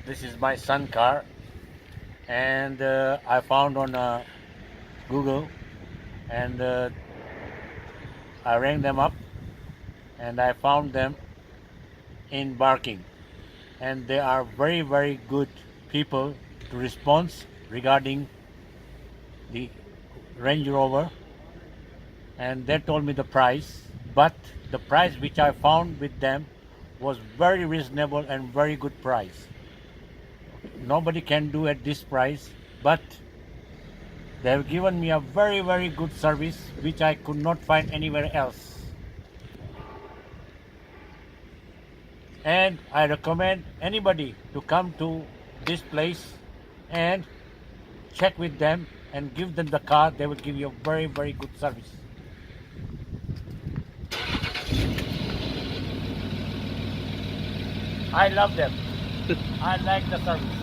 This is my son car, and I found on Google, and I rang them up, and I found them in Barking, and they are very good people to respond regarding the Range Rover, and they told me the price, but the price which I found with them was very reasonable and very good price. Nobody can do at this price, but they have given me a very good service which I could not find anywhere else. And I recommend anybody to come to this place and check with them and give them the car. They will give you a very good service. I love them. I like the service.